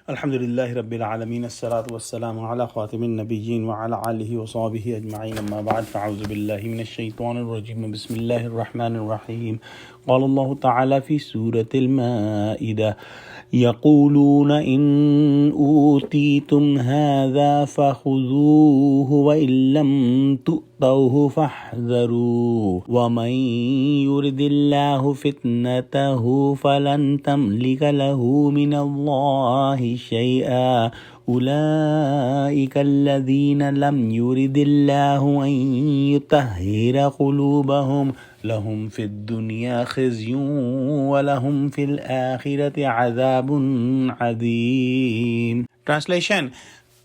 Alhamdulillahi Rabbil Alameen, as-salatu was-salamu ala khatimin nabiyyin wa ala alihi wa sahbihi ajma'in, amma ba'd, fa'auzu billahi minash shaitanir rajim, bismillahir rahmanir rahim. Qala Allah ta'ala fi Surah Al-Maeda, يقولون إن أوتيتم هذا فخذوه وإن لم تؤتوه فاحذروا ومن يرد الله فتنته فلن تملك له من الله شيئا أولئك الذين لم يرد الله أن يطهر قلوبهم لهم في الدنيا خزي ولهم في الآخرة عذاب عظيم. Translation: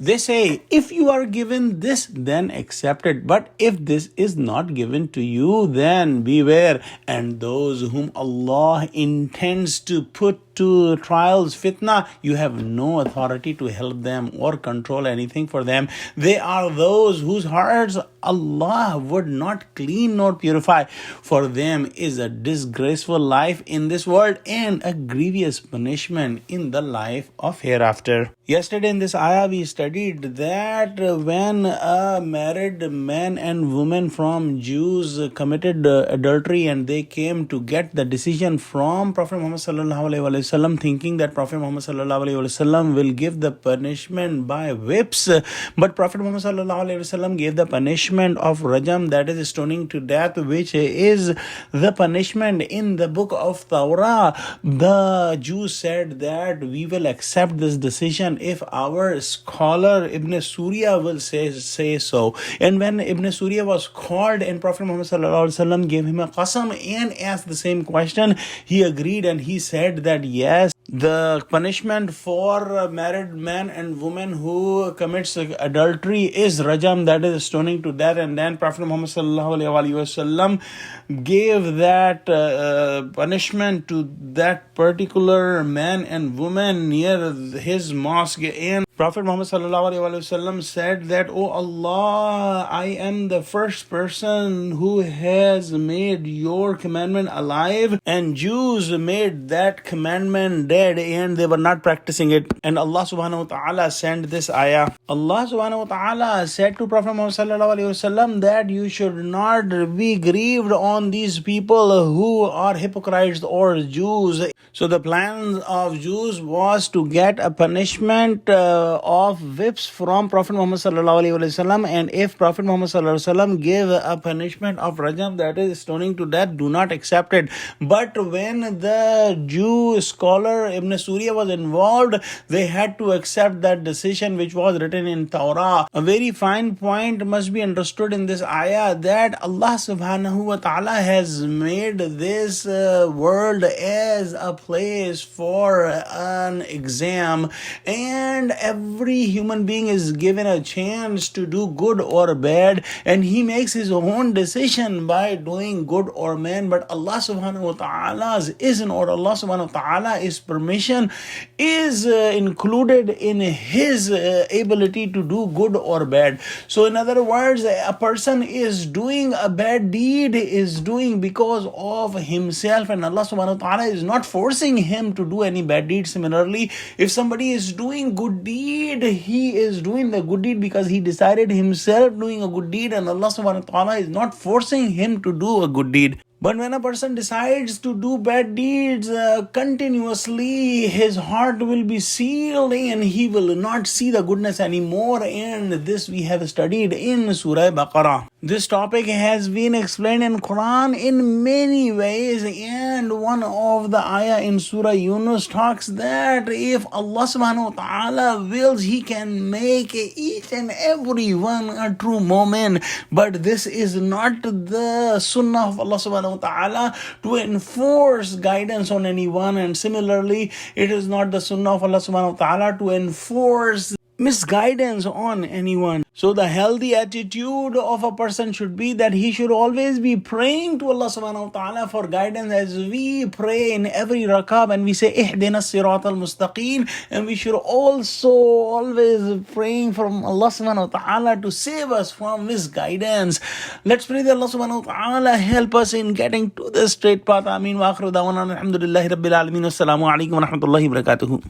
They say, if you are given this, then accept it. But if this is not given to you, then beware. And those whom Allah intends to put to trials, fitna, you have no authority to help them or control anything for them. They are those whose hearts Allah would not clean nor purify. For them is a disgraceful life in this world and a grievous punishment in the life of hereafter. Yesterday in this ayah we studied that when a married man and woman from Jews committed adultery and they came to get the decision from Prophet Muhammad sallallahu alaihi wasallam, thinking that Prophet Muhammad sallallahu alaihi wasallam will give the punishment by whips, but Prophet Muhammad sallallahu alaihi wasallam gave the punishment of rajam, that is stoning to death, which is the punishment in the book of Torah. The Jews said that we will accept this decision if our scholar Ibn Surya will say so. And when Ibn Surya was called and Prophet Muhammad sallallahu alaihi wasallam gave him a qasam and asked the same question, he agreed and he said that yes, the punishment for a married man and woman who commits adultery is rajam, that is stoning to death. And then Prophet Muhammad sallallahu alaihi wasallam gave that punishment to that particular man and woman near his mosque. And Prophet Muhammad sallallahu alaihi wasallam said that, "Oh Allah, I am the first person who has made your commandment alive, and Jews made that commandment dead and they were not practicing it." And Allah subhanahu wa ta'ala sent this ayah. Allah subhanahu wa ta'ala said to Prophet Muhammad sallallahu alaihi wasallam that you should not be grieved on these people who are hypocrites or Jews. So the plan of Jews was to get a punishment of whips from Prophet Muhammad sallallahu alaihi wasallam, and if Prophet Muhammad sallallahu alaihi wasallam gave a punishment of rajam, that is stoning to death, do not accept it. But when the Jew scholar Ibn Surya was involved, they had to accept that decision which was written in Torah. A very fine point must be understood in this ayah, that Allah subhanahu wa ta'ala has made this world as a place for an exam, and every human being is given a chance to do good or bad, and he makes his own decision by doing good or bad. But Allah subhanahu wa ta'ala's isn't, or Allah subhanahu wa ta'ala's permission is included in his ability to do good or bad. So in other words, a person is doing a bad deed is doing because of himself, and Allah subhanahu wa ta'ala is not forcing him to do any bad deed. Similarly, if somebody is doing good deed, he is doing the good deed because he decided himself doing a good deed, and Allah subhanahu wa ta'ala is not forcing him to do a good deed. But when a person decides to do bad deeds continuously, his heart will be sealed and he will not see the goodness anymore. And this we have studied in Surah Baqarah. This topic has been explained in Quran in many ways, and one of the ayah in Surah Yunus talks that if Allah subhanahu wa ta'ala wills, He can make each and every one a true moment. But this is not the sunnah of Allah subhanahu wa ta'ala to enforce guidance on anyone, and similarly it is not the sunnah of Allah subhanahu wa ta'ala to enforce misguidance on anyone. So the healthy attitude of a person should be that he should always be praying to Allah subhanahu wa ta'ala for guidance, as we pray in every rakah when we say ihdina sirat al-mustaqim, and we should also always praying from Allah subhanahu wa ta'ala to save us from misguidance. Let's pray that Allah subhanahu wa ta'ala help us in getting to the straight path. Ameen wa akhiru da'wana alhamdulillahi rabbil alamin. Assalamu alaikum wa rahmatullahi wa barakatuhu.